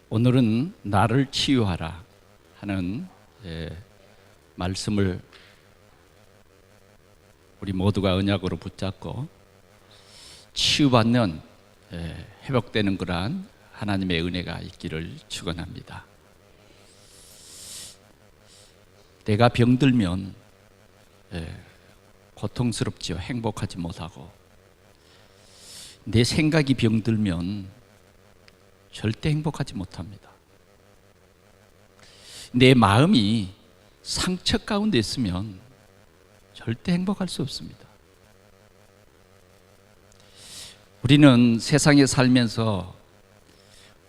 오늘은 나를 치유하라 하는 말씀을 우리 모두가 언약으로 붙잡고 치유받는 회복되는 그러한 하나님의 은혜가 있기를 축원합니다. 내가 병들면 고통스럽지요. 행복하지 못하고, 내 생각이 병들면 절대 행복하지 못합니다. 내 마음이 상처 가운데 있으면 절대 행복할 수 없습니다. 우리는 세상에 살면서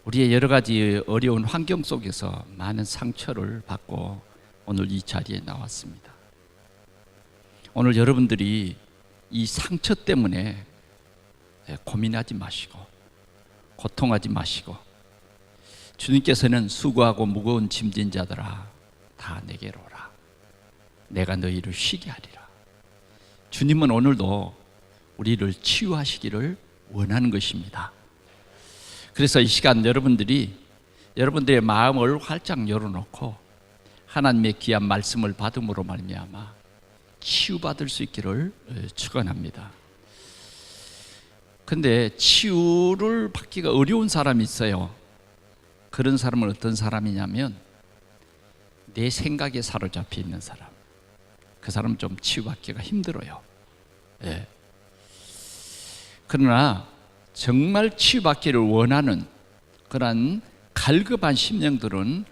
우리의 여러 가지 어려운 환경 속에서 많은 상처를 받고 오늘 이 자리에 나왔습니다. 오늘 여러분들이 이 상처 때문에 고민하지 마시고 고통하지 마시고, 주님께서는 수고하고 무거운 짐진 자들아 다 내게로 오라, 내가 너희를 쉬게 하리라. 주님은 오늘도 우리를 치유하시기를 원하는 것입니다. 그래서 이 시간 여러분들이 여러분들의 마음을 활짝 열어놓고 하나님의 귀한 말씀을 받음으로 말미암아 치유받을 수 있기를 축원합니다. 근데 치유를 받기가 어려운 사람이 있어요. 그런 사람은 어떤 사람이냐면 내 생각에 사로잡혀 있는 사람. 그 사람은 좀 치유받기가 힘들어요. 그러나 정말 치유받기를 원하는 그런 갈급한 심령들은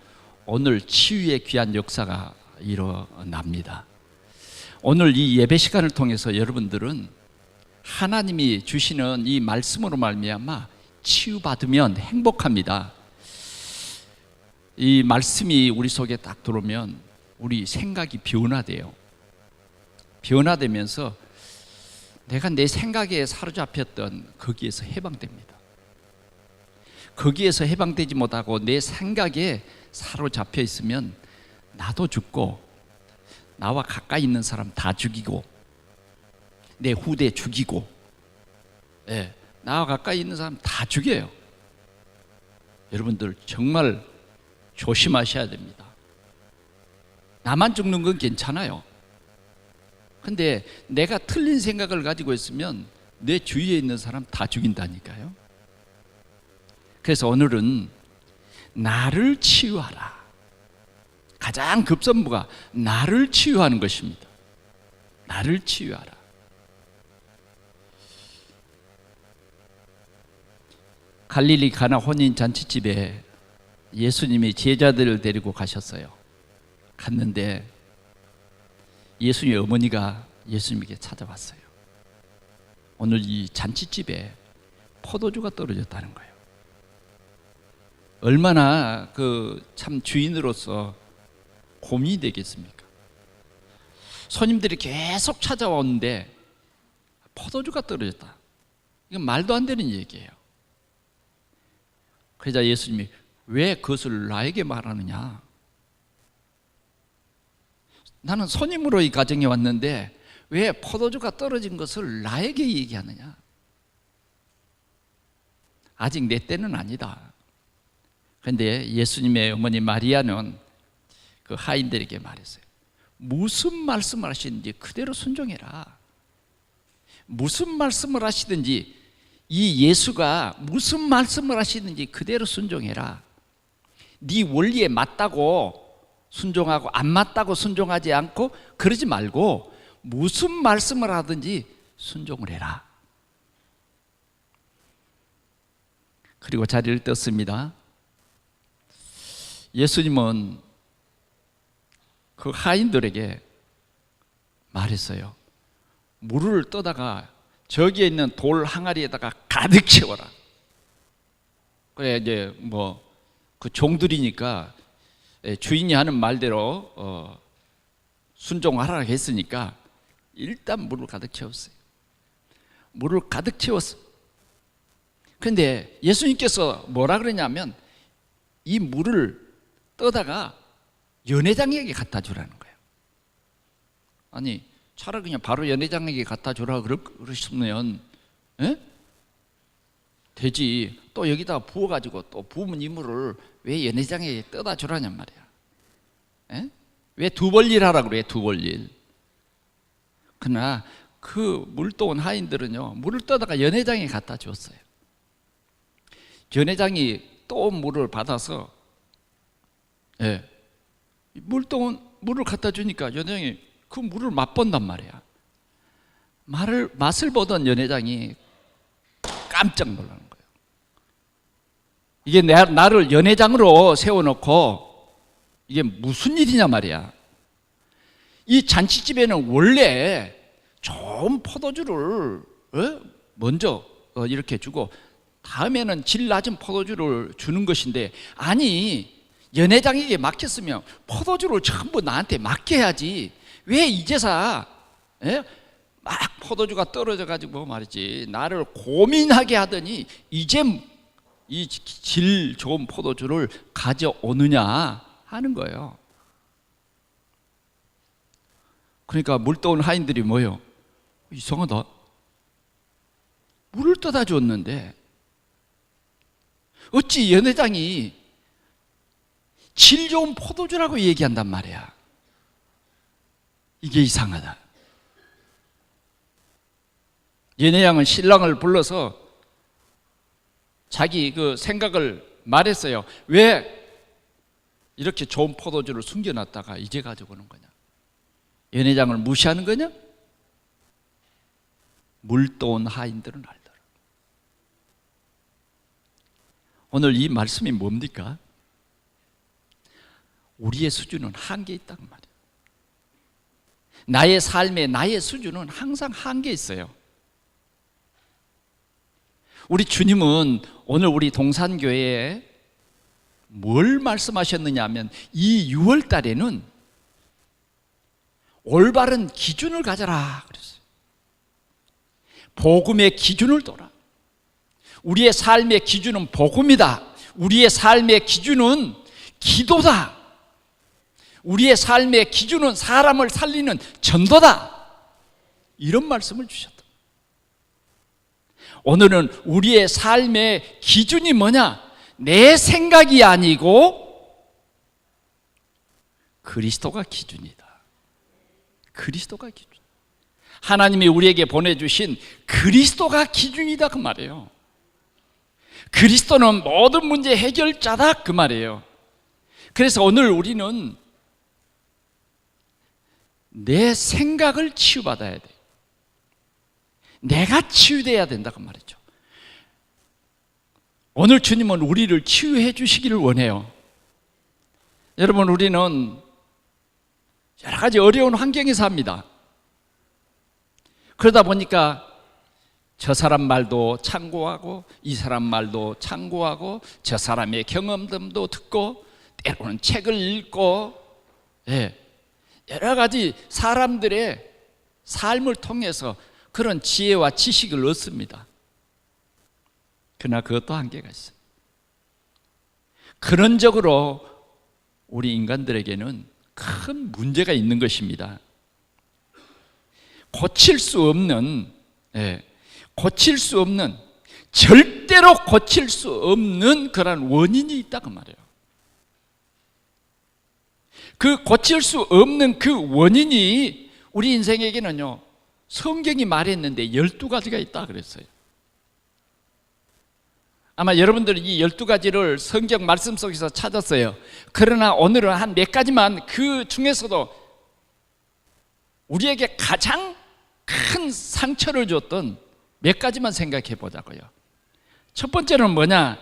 오늘 치유의 귀한 역사가 일어납니다. 오늘 이 예배 시간을 통해서 여러분들은 하나님이 주시는 이 말씀으로 말미암아 치유받으면 행복합니다. 이 말씀이 우리 속에 딱 들어오면 우리 생각이 변화돼요. 변화되면서 내가 내 생각에 사로잡혔던 거기에서 해방됩니다. 거기에서 해방되지 못하고 내 생각에 사로잡혀 있으면 나도 죽고 나와 가까이 있는 사람 다 죽이고 내 후대 죽이고 나와 가까이 있는 사람 다 죽여요. 여러분들 정말 조심하셔야 됩니다. 나만 죽는 건 괜찮아요. 근데 내가 틀린 생각을 가지고 있으면 내 주위에 있는 사람 다 죽인다니까요. 그래서 오늘은 나를 치유하라. 가장 급선무가 나를 치유하는 것입니다. 나를 치유하라. 갈릴리 가나 혼인 잔치집에 예수님이 제자들을 데리고 가셨어요. 갔는데 예수님의 어머니가 예수님에게 찾아왔어요. 오늘 이 잔치집에 포도주가 떨어졌다는 거예요. 얼마나 참 주인으로서 고민이 되겠습니까? 손님들이 계속 찾아오는데 포도주가 떨어졌다. 이건 말도 안 되는 얘기예요. 그러자 예수님이 왜 그것을 나에게 말하느냐? 나는 손님으로 이 가정에 왔는데 왜 포도주가 떨어진 것을 나에게 얘기하느냐? 아직 내 때는 아니다. 그런데 예수님의 어머니 마리아는 그 하인들에게 말했어요. 무슨 말씀을 하시든지 그대로 순종해라. 무슨 말씀을 하시든지 이 예수가 무슨 말씀을 하시든지 그대로 순종해라. 네 원리에 맞다고 순종하고 안 맞다고 순종하지 않고 그러지 말고 무슨 말씀을 하든지 순종을 해라. 그리고 자리를 떴습니다. 예수님은 그 하인들에게 말했어요. 물을 떠다가 저기에 있는 돌 항아리에다가 가득 채워라. 그래 이제 그 종들이니까 주인이 하는 말대로 순종하라 했으니까 일단 물을 가득 채웠어요. 물을 가득 채웠어. 그런데 예수님께서 뭐라 그러냐면 이 물을 떠다가 연회장에게 갖다 주라는 거예요. 아니 차라리 그냥 바로 연회장에게 갖다 주라 그러시면 되지. 또 여기다 부어가지고 또 부으면 이 물을 왜 연회장에 떠다 주라냔 말이야. 에? 왜 두 벌일 하라고 그래, 두 벌일. 그러나 그 물도온 하인들은요, 물을 떠다가 연회장에 갖다 줬어요. 연회장이 또 물을 받아서, 물도온 물을 갖다 주니까 연회장이 그 물을 맛본단 말이야. 맛을 보던 연회장이 깜짝 놀라는 거예요. 이게 나를 연회장으로 세워놓고 이게 무슨 일이냐 말이야. 이 잔치집에는 원래 좋은 포도주를 먼저 이렇게 주고 다음에는 질 낮은 포도주를 주는 것인데, 아니 연회장에게 맡겼으면 포도주를 전부 나한테 맡겨야지. 왜 이제서 막 포도주가 떨어져 가지고 말이지 나를 고민하게 하더니 이제 이 질 좋은 포도주를 가져오느냐 하는 거예요. 그러니까 물떠온 하인들이 뭐예요? 이상하다. 물을 떠다 줬는데 어찌 연회장이 질 좋은 포도주라고 얘기한단 말이야. 이게 이상하다. 연회장은 신랑을 불러서 자기 그 생각을 말했어요. 왜 이렇게 좋은 포도주를 숨겨놨다가 이제 가져오는 거냐? 연회장을 무시하는 거냐? 물떠온 하인들은 알더라. 오늘 이 말씀이 뭡니까? 우리의 수준은 한계 있다고 말이에요. 나의 삶에 나의 수준은 항상 한계 있어요. 우리 주님은 오늘 우리 동산교회에 뭘 말씀하셨느냐 하면, 이 6월 달에는 올바른 기준을 가져라 그랬어요. 복음의 기준을 둬라. 우리의 삶의 기준은 복음이다. 우리의 삶의 기준은 기도다. 우리의 삶의 기준은 사람을 살리는 전도다. 이런 말씀을 주셨다. 오늘은 우리의 삶의 기준이 뭐냐? 내 생각이 아니고 그리스도가 기준이다. 그리스도가 기준. 하나님이 우리에게 보내주신 그리스도가 기준이다 그 말이에요. 그리스도는 모든 문제 해결자다 그 말이에요. 그래서 오늘 우리는 내 생각을 치유받아야 돼. 내가 치유돼야 된다 그 말이죠. 오늘 주님은 우리를 치유해 주시기를 원해요. 여러분, 우리는 여러 가지 어려운 환경에 삽니다. 그러다 보니까 저 사람 말도 참고하고 이 사람 말도 참고하고 저 사람의 경험담도 듣고 때로는 책을 읽고 여러 가지 사람들의 삶을 통해서 그런 지혜와 지식을 얻습니다. 그러나 그것도 한계가 있어요. 근원적으로 우리 인간들에게는 큰 문제가 있는 것입니다. 고칠 수 없는, 절대로 고칠 수 없는 그런 원인이 있다고 말해요. 그 고칠 수 없는 그 원인이 우리 인생에게는요, 성경이 말했는데 12가지가 있다 그랬어요. 아마 여러분들은 이 12가지를 성경 말씀 속에서 찾았어요. 그러나 오늘은 한 몇 가지만, 그 중에서도 우리에게 가장 큰 상처를 줬던 몇 가지만 생각해 보자고요. 첫 번째는 뭐냐?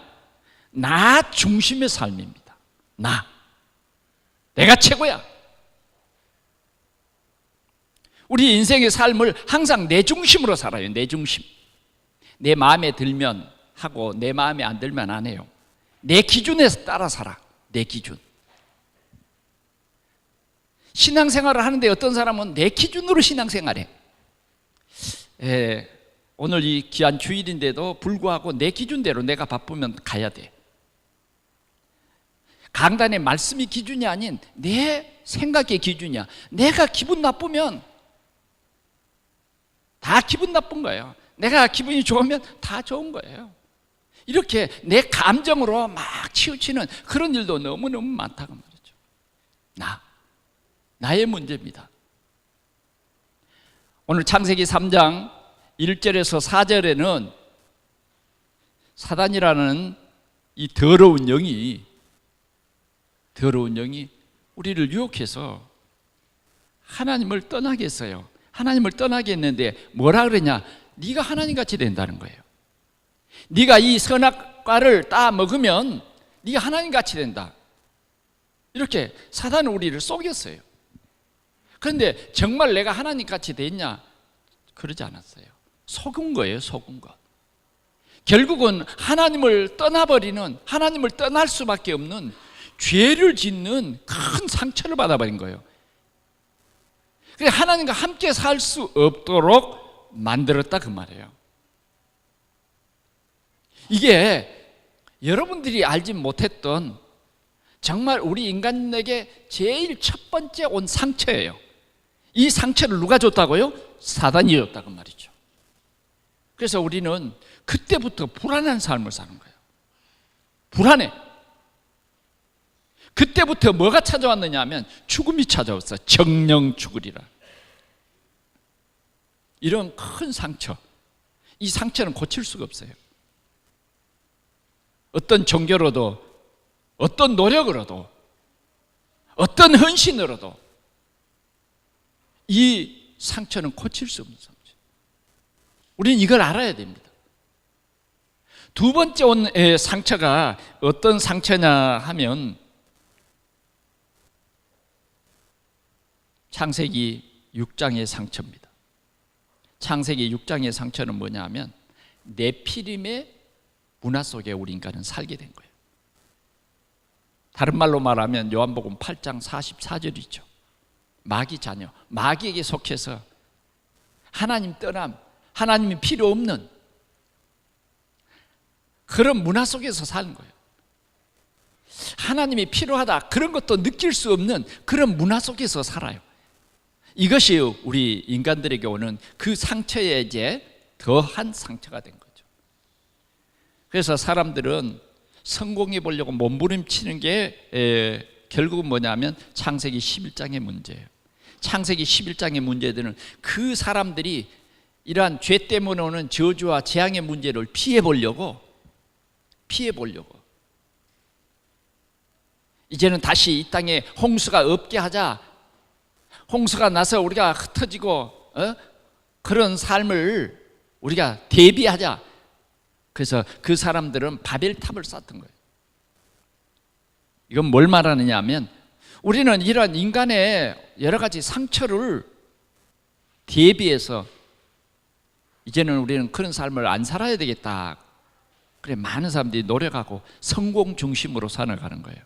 나 중심의 삶입니다. 내가 최고야. 우리 인생의 삶을 항상 내 중심으로 살아요. 내 중심. 내 마음에 들면 하고 내 마음에 안 들면 안 해요. 내 기준에 따라 살아. 내 기준. 신앙생활을 하는데 어떤 사람은 내 기준으로 신앙생활해. 오늘 이 귀한 주일인데도 불구하고 내 기준대로 내가 바쁘면 가야 돼. 강단의 말씀이 기준이 아닌 내 생각의 기준이야. 내가 기분 나쁘면 다 기분 나쁜 거예요. 내가 기분이 좋으면 다 좋은 거예요. 이렇게 내 감정으로 막 치우치는 그런 일도 너무너무 많다고 말이죠. 나의 문제입니다. 오늘 창세기 3장 1절에서 4절에는 사단이라는 이 더러운 영이 우리를 유혹해서 하나님을 떠나게 했어요. 하나님을 떠나게 했는데 뭐라 그러냐? 네가 하나님같이 된다는 거예요. 네가 이 선악과를 따 먹으면 네가 하나님같이 된다. 이렇게 사단은 우리를 속였어요. 그런데 정말 내가 하나님같이 됐냐? 그러지 않았어요. 속은 거예요. 속은 것. 결국은 하나님을 떠나버리는, 하나님을 떠날 수밖에 없는 죄를 짓는 큰 상처를 받아버린 거예요. 그래서 하나님과 함께 살 수 없도록 만들었다 그 말이에요. 이게 여러분들이 알지 못했던 정말 우리 인간에게 제일 첫 번째 온 상처예요. 이 상처를 누가 줬다고요? 사단이 줬다고 말이죠. 그래서 우리는 그때부터 불안한 삶을 사는 거예요. 불안해. 그때부터 뭐가 찾아왔느냐 하면 죽음이 찾아왔어. 정령 죽으리라. 이런 큰 상처, 이 상처는 고칠 수가 없어요. 어떤 종교로도, 어떤 노력으로도, 어떤 헌신으로도 이 상처는 고칠 수 없는 상처. 우리는 이걸 알아야 됩니다. 두 번째 온 상처가 어떤 상처냐 하면 창세기 6장의 상처입니다. 창세기 6장의 상처는 뭐냐 하면 네피림의 문화 속에 우리 인간은 살게 된 거예요. 다른 말로 말하면 요한복음 8장 44절이죠. 마귀 자녀, 마귀에게 속해서 하나님 떠남, 하나님이 필요 없는 그런 문화 속에서 사는 거예요. 하나님이 필요하다 그런 것도 느낄 수 없는 그런 문화 속에서 살아요. 이것이 우리 인간들에게 오는 그 상처에 이제 더한 상처가 된 거죠. 그래서 사람들은 성공해 보려고 몸부림치는 게 결국은 뭐냐면 창세기 11장의 문제예요. 창세기 11장의 문제들은 그 사람들이 이러한 죄 때문에 오는 저주와 재앙의 문제를 피해 보려고 이제는 다시 이 땅에 홍수가 없게 하자, 홍수가 나서 우리가 흩어지고 그런 삶을 우리가 대비하자. 그래서 그 사람들은 바벨탑을 쌓던 거예요. 이건 뭘 말하느냐 하면 우리는 이런 인간의 여러 가지 상처를 대비해서 이제는 우리는 그런 삶을 안 살아야 되겠다. 그래 많은 사람들이 노력하고 성공 중심으로 살아가는 거예요.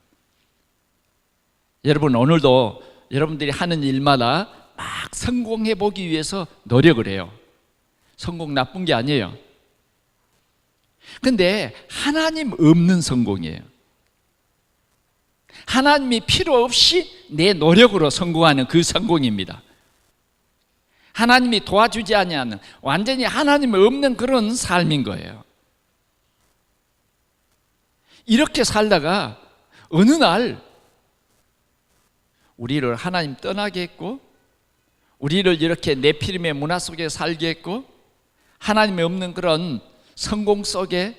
여러분 오늘도 여러분들이 하는 일마다 막 성공해 보기 위해서 노력을 해요. 성공 나쁜 게 아니에요. 근데 하나님 없는 성공이에요. 하나님이 필요 없이 내 노력으로 성공하는 그 성공입니다. 하나님이 도와주지 않는 완전히 하나님 없는 그런 삶인 거예요. 이렇게 살다가 어느 날 우리를 하나님 떠나게 했고 우리를 이렇게 네피림의 문화 속에 살게 했고 하나님이 없는 그런 성공 속에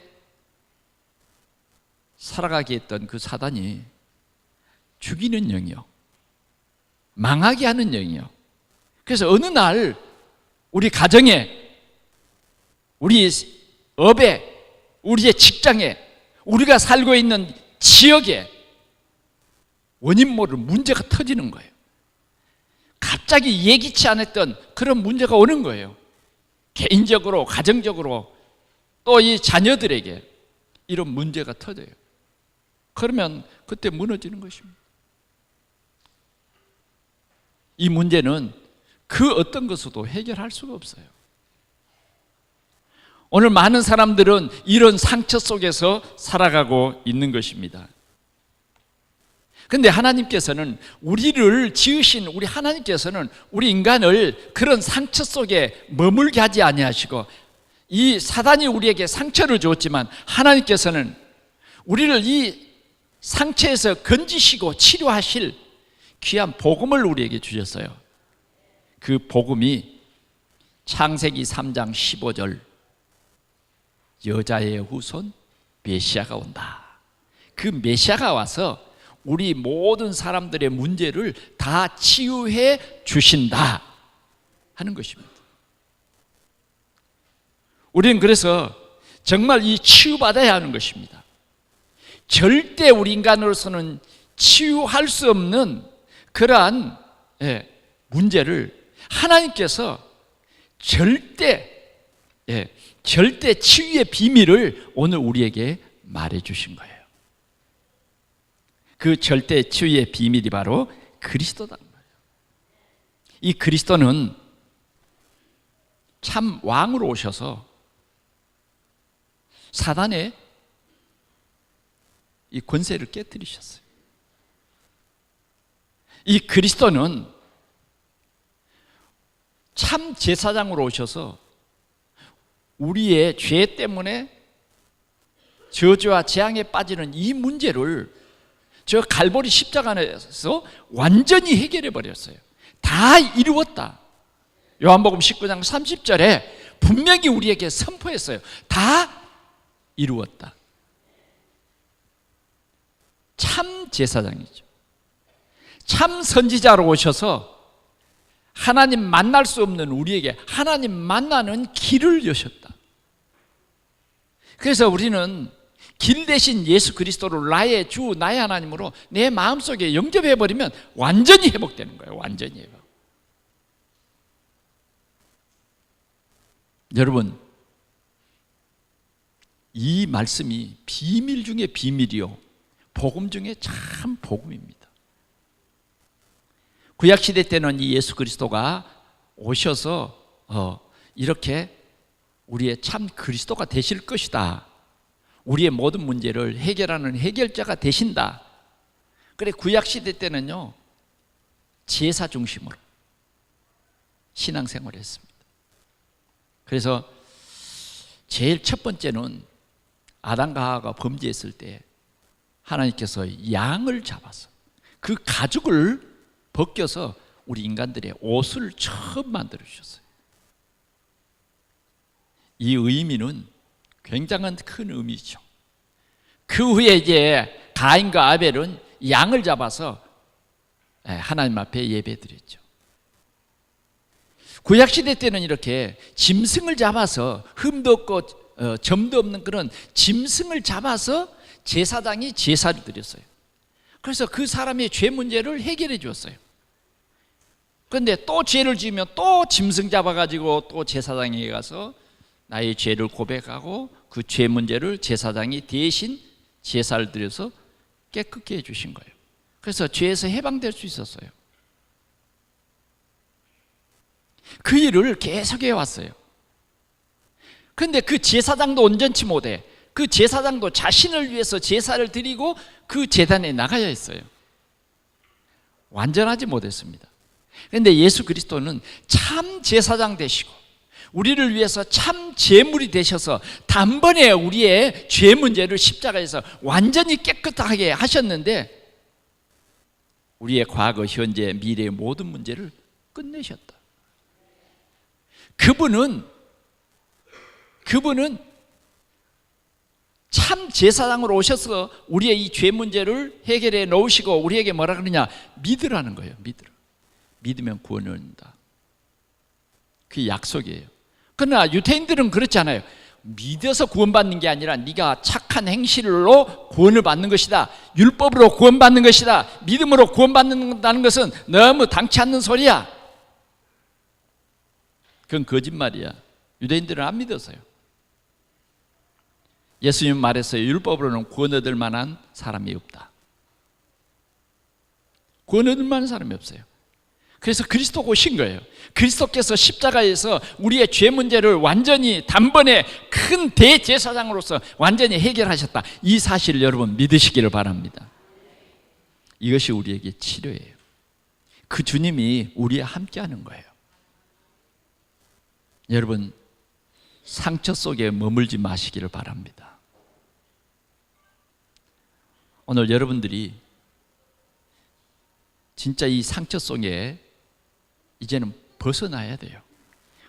살아가게 했던 그 사단이 죽이는 영이요, 망하게 하는 영이요. 그래서 어느 날 우리 가정에, 우리 업에, 우리의 직장에, 우리가 살고 있는 지역에 원인 모를 문제가 터지는 거예요. 갑자기 예기치 않았던 그런 문제가 오는 거예요. 개인적으로, 가정적으로, 또 이 자녀들에게 이런 문제가 터져요. 그러면 그때 무너지는 것입니다. 이 문제는 그 어떤 것으로도 해결할 수가 없어요. 오늘 많은 사람들은 이런 상처 속에서 살아가고 있는 것입니다. 그런데 하나님께서는 우리를 지으신 우리 하나님께서는 우리 인간을 그런 상처 속에 머물게 하지 아니하시고 이 사단이 우리에게 상처를 주었지만 하나님께서는 우리를 이 상처에서 건지시고 치료하실 귀한 복음을 우리에게 주셨어요. 그 복음이 창세기 3장 15절 여자의 후손 메시아가 온다. 그 메시아가 와서 우리 모든 사람들의 문제를 다 치유해 주신다 하는 것입니다. 우리는 그래서 정말 이 치유받아야 하는 것입니다. 절대 우리 인간으로서는 치유할 수 없는 그러한 문제를 하나님께서 절대 치유의 비밀을 오늘 우리에게 말해 주신 거예요. 그 절대 치유의 비밀이 바로 그리스도라는 거예요. 이 그리스도는 참 왕으로 오셔서 사단의 이 권세를 깨뜨리셨어요. 이 그리스도는 참 제사장으로 오셔서 우리의 죄 때문에 저주와 재앙에 빠지는 이 문제를 저 갈보리 십자가에서 완전히 해결해 버렸어요. 다 이루었다. 요한복음 19장 30절에 분명히 우리에게 선포했어요. 다 이루었다. 참 제사장이죠. 참 선지자로 오셔서 하나님 만날 수 없는 우리에게 하나님 만나는 길을 여셨다. 그래서 우리는 길 대신 예수 그리스도를 나의 주, 나의 하나님으로 내 마음속에 영접해버리면 완전히 회복되는 거예요. 완전히 회복. 여러분, 이 말씀이 비밀 중에 비밀이요, 복음 중에 참 복음입니다. 구약시대 때는 이 예수 그리스도가 오셔서 이렇게 우리의 참 그리스도가 되실 것이다. 우리의 모든 문제를 해결하는 해결자가 되신다. 그래, 구약시대 때는요, 제사 중심으로 신앙생활을 했습니다. 그래서 제일 첫 번째는 아담과 하와가 범죄했을 때 하나님께서 양을 잡아서 그 가죽을 벗겨서 우리 인간들의 옷을 처음 만들어 주셨어요. 이 의미는 굉장한 큰 의미죠. 그 후에 이제 가인과 아벨은 양을 잡아서 하나님 앞에 예배드렸죠. 구약시대 때는 이렇게 짐승을 잡아서 흠도 없고 점도 없는 그런 짐승을 잡아서 제사장이 제사를 드렸어요. 그래서 그 사람의 죄 문제를 해결해 주었어요. 그런데 또 죄를 지으면 또 짐승 잡아가지고 또 제사장에게 가서 나의 죄를 고백하고 그 죄 문제를 제사장이 대신 제사를 드려서 깨끗게 해주신 거예요. 그래서 죄에서 해방될 수 있었어요. 그 일을 계속해 왔어요. 그런데 그 제사장도 온전치 못해. 그 제사장도 자신을 위해서 제사를 드리고 그 제단에 나가야 했어요. 완전하지 못했습니다. 그런데 예수 그리스도는 참 제사장 되시고 우리를 위해서 참 제물이 되셔서 단번에 우리의 죄 문제를 십자가에서 완전히 깨끗하게 하셨는데 우리의 과거, 현재, 미래의 모든 문제를 끝내셨다. 그분은 참 제사장으로 오셔서 우리의 이 죄 문제를 해결해 놓으시고 우리에게 뭐라 그러냐? 믿으라는 거예요. 믿으라. 믿으면 구원을 얻는다. 그게 약속이에요. 그러나 유대인들은 그렇지 않아요. 믿어서 구원받는 게 아니라 네가 착한 행실로 구원을 받는 것이다. 율법으로 구원받는 것이다. 믿음으로 구원받는다는 것은 너무 당치 않는 소리야. 그건 거짓말이야. 유대인들은 안 믿었어요. 예수님 말했어요. 율법으로는 구원 얻을 만한 사람이 없다. 구원 얻을 만한 사람이 없어요. 그래서 그리스도가 오신 거예요. 그리스도께서 십자가에서 우리의 죄 문제를 완전히 단번에 큰 대제사장으로서 완전히 해결하셨다. 이 사실을 여러분 믿으시기를 바랍니다. 이것이 우리에게 치료예요. 그 주님이 우리와 함께하는 거예요. 여러분, 상처 속에 머물지 마시기를 바랍니다. 오늘 여러분들이 진짜 이 상처 속에 이제는 벗어나야 돼요.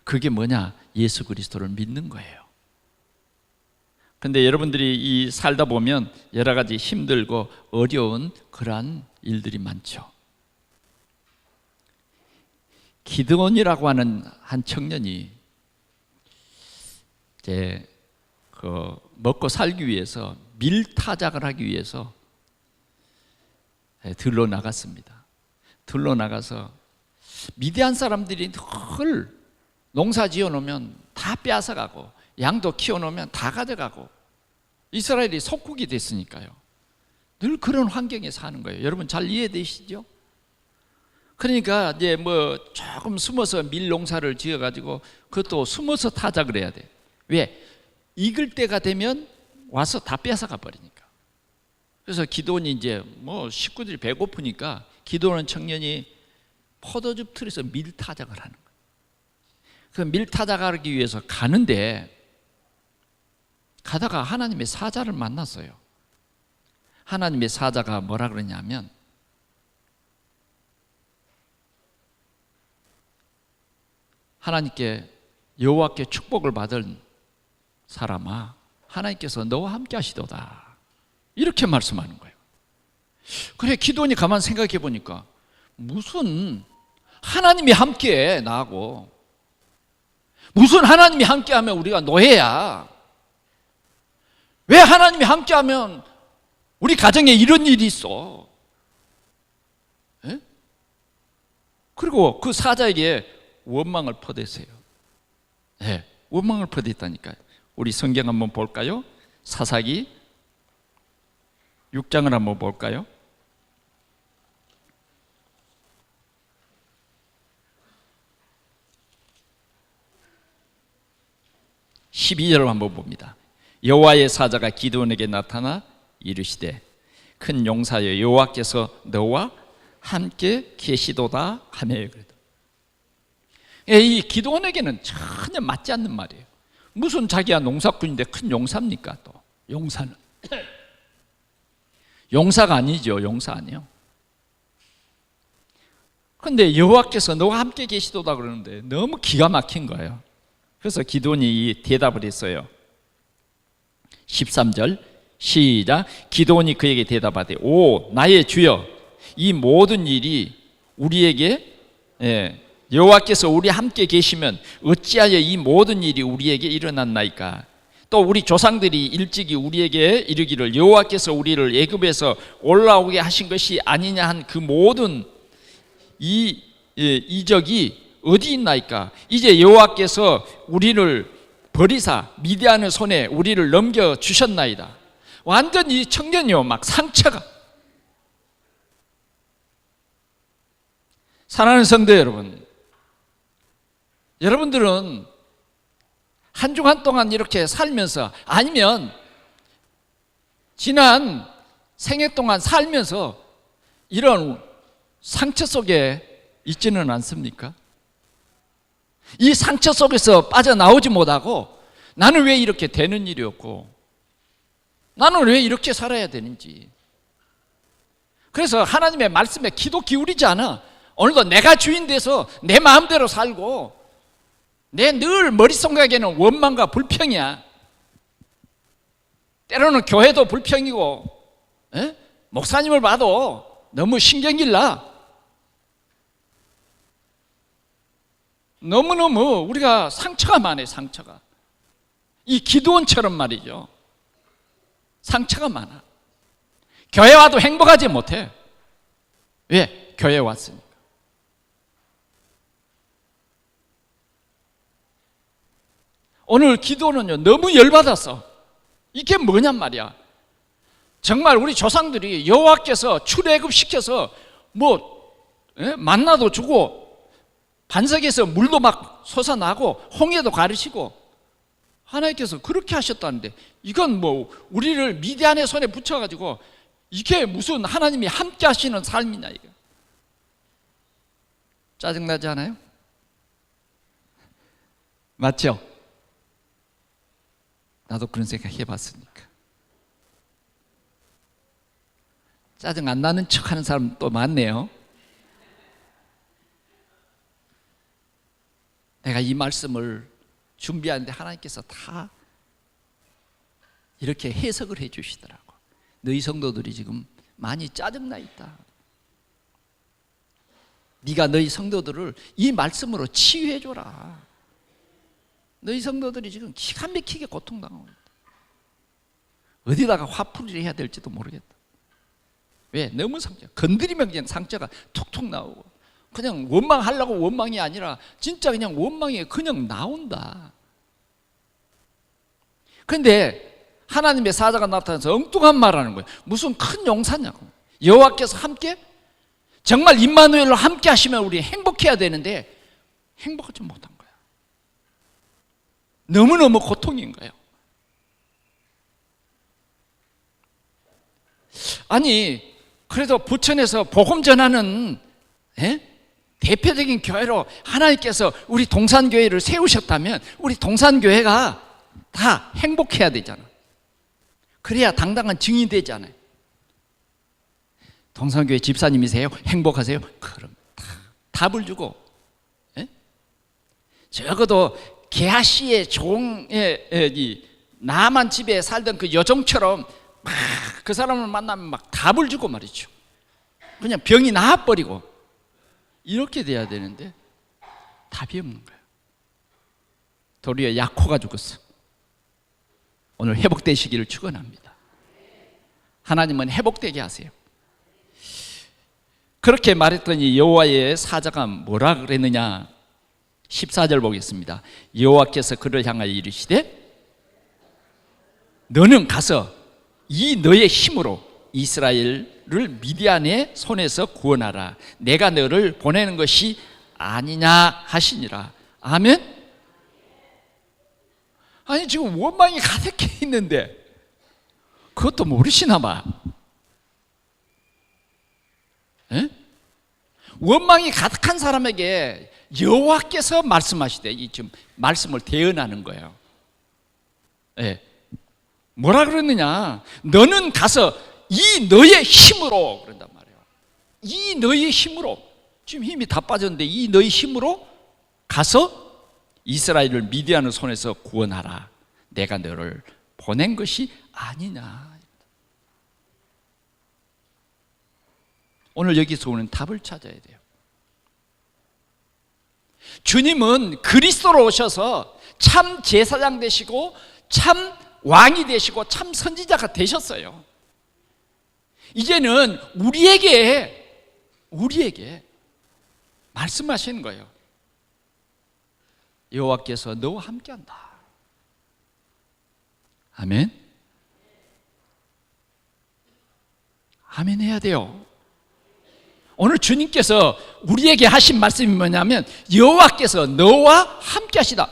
그게 뭐냐? 예수 그리스도를 믿는 거예요. 근데 여러분들이 이 살다 보면 여러 가지 힘들고 어려운 그러한 일들이 많죠. 기드온이라고 하는 한 청년이 이제 먹고 살기 위해서 밀타작을 하기 위해서 들러 나갔습니다. 들러 나가서 미디안 사람들이 늘 농사 지어놓으면 다 빼앗아가고 양도 키워놓으면 다 가져가고 이스라엘이 속국이 됐으니까요. 늘 그런 환경에 사는 거예요. 여러분 잘 이해되시죠? 그러니까 이제 뭐 조금 숨어서 밀 농사를 지어가지고 그것도 숨어서 타작을 해야 돼. 왜? 익을 때가 되면 와서 다 뺏어가 버리니까. 그래서 기드온이 이제 뭐 식구들이 배고프니까 기드온 청년이 포도즙 틀에서 밀타작을 하는 거예요. 그 밀타작하기 위해서 가는데 가다가 하나님의 사자를 만났어요. 하나님의 사자가 뭐라 그러냐면 하나님께 여호와께 축복을 받은 사람아, 하나님께서 너와 함께 하시도다, 이렇게 말씀하는 거예요. 그래, 기도원이 가만 생각해 보니까 무슨 하나님이 함께해 나하고, 무슨 하나님이 함께하면 우리가 노예야. 왜 하나님이 함께하면 우리 가정에 이런 일이 있어? 에? 그리고 그 사자에게 원망을 퍼댔어요. 네, 원망을 퍼댔다니까요. 우리 성경 한번 볼까요? 사사기 6장을 한번 볼까요? (12절을) 한번 봅니다. 여호와의 사자가 기드온에게 나타나 이르시되 큰 용사여, 여호와께서 너와 함께 계시도다 하며. 이 기드온에게는 전혀 맞지 않는 말이에요. 무슨 자기야 농사꾼인데 큰 용사입니까? 또 용사는 용사가 아니죠. 용사 아니에요. 그런데 여호와께서 너와 함께 계시도다 그러는데 너무 기가 막힌 거예요. 그래서 기드온이 대답을 했어요. 13절 시작. 기드온이 그에게 대답하되 오 나의 주여, 이 모든 일이 우리에게 여호와께서 우리 함께 계시면 어찌하여 이 모든 일이 우리에게 일어났나이까? 또 우리 조상들이 일찍이 우리에게 이르기를 여호와께서 우리를 애굽에서 올라오게 하신 것이 아니냐 한 그 모든 이 이적이 어디 있나이까? 이제 여호와께서 우리를 버리사 미디안의 손에 우리를 넘겨 주셨나이다. 완전 이 청년이요, 막 상처가. 사랑하는 성도 여러분, 여러분들은 한 주간 동안 이렇게 살면서, 아니면 지난 생애 동안 살면서 이런 상처 속에 있지는 않습니까? 이 상처 속에서 빠져나오지 못하고 나는 왜 이렇게 되는 일이었고, 나는 왜 이렇게 살아야 되는지. 그래서 하나님의 말씀에 귀도 기울이지 않아. 오늘도 내가 주인 돼서 내 마음대로 살고, 내 늘 머릿속에는 원망과 불평이야. 때로는 교회도 불평이고, 목사님을 봐도 너무 신경질 나. 너무너무 우리가 상처가 많아요. 상처가. 이 기드온처럼 말이죠. 상처가 많아. 교회 와도 행복하지 못해. 왜? 교회 왔으니까. 오늘 기도는요, 너무 열받았어. 이게 뭐냔 말이야. 정말 우리 조상들이 여호와께서 출애굽시켜서 만나도 주고 반석에서 물도 막 솟아나고 홍해도 가르치고 하나님께서 그렇게 하셨다는데, 이건 우리를 미디안의 손에 붙여가지고 이게 무슨 하나님이 함께 하시는 삶이냐, 이거. 짜증나지 않아요? 맞죠? 나도 그런 생각 해봤으니까. 짜증 안 나는 척하는 사람 또 많네요. 내가 이 말씀을 준비하는데 하나님께서 다 이렇게 해석을 해 주시더라고. 너희 성도들이 지금 많이 짜증나 있다. 네가 너희 성도들을 이 말씀으로 치유해 줘라. 너희 성도들이 지금 기가 막히게 고통당하고 있다. 어디다가 화풀이를 해야 될지도 모르겠다. 왜? 너무 상처. 건드리면 그냥 상처가 툭툭 나오고, 그냥 원망하려고 원망이 아니라 진짜 그냥 원망이 그냥 나온다. 그런데 하나님의 사자가 나타나서 엉뚱한 말하는 거예요. 무슨 큰 용사냐고. 여호와께서 함께, 정말 임마누엘로 함께 하시면 우리 행복해야 되는데 행복하지 못한 거야. 너무너무 고통인 거예요. 아니, 그래도 부천에서 복음 전하는 대표적인 교회로 하나님께서 우리 동산교회를 세우셨다면 우리 동산교회가 다 행복해야 되잖아. 그래야 당당한 증인이 되잖아요. 동산교회 집사님이세요? 행복하세요? 그럼 답을 주고, 적어도 게하시의 종의 나만 집에 살던 그 여종처럼 막 그 사람을 만나면 막 답을 주고 말이죠. 그냥 병이 나아버리고 이렇게 돼야 되는데 답이 없는 거예요. 도리어 약호가 죽었어. 오늘 회복되시기를 축원합니다. 하나님은 회복되게 하세요. 그렇게 말했더니 여호와의 사자가 뭐라 그랬느냐? 14절 보겠습니다. 여호와께서 그를 향하여 이르시되 너는 가서 이 너의 힘으로 이스라엘을 미디안의 손에서 구원하라. 내가 너를 보내는 것이 아니냐 하시니라. 아멘. 아니 지금 원망이 가득해 있는데 그것도 모르시나 봐. 원망이 가득한 사람에게 여호와께서 말씀하시되, 이 지금 말씀을 대언하는 거예요. 뭐라 그랬느냐? 너는 가서 이 너의 힘으로, 그런단 말이에요. 이 너의 힘으로, 지금 힘이 다 빠졌는데 이 너의 힘으로 가서 이스라엘을 미디안의 손에서 구원하라. 내가 너를 보낸 것이 아니냐. 오늘 여기서 오는 답을 찾아야 돼요. 주님은 그리스도로 오셔서 참 제사장 되시고 참 왕이 되시고 참 선지자가 되셨어요. 이제는 우리에게 말씀하시는 거예요. 여호와께서 너와 함께한다. 아멘. 아멘 해야 돼요. 오늘 주님께서 우리에게 하신 말씀이 뭐냐면 여호와께서 너와 함께 하시다.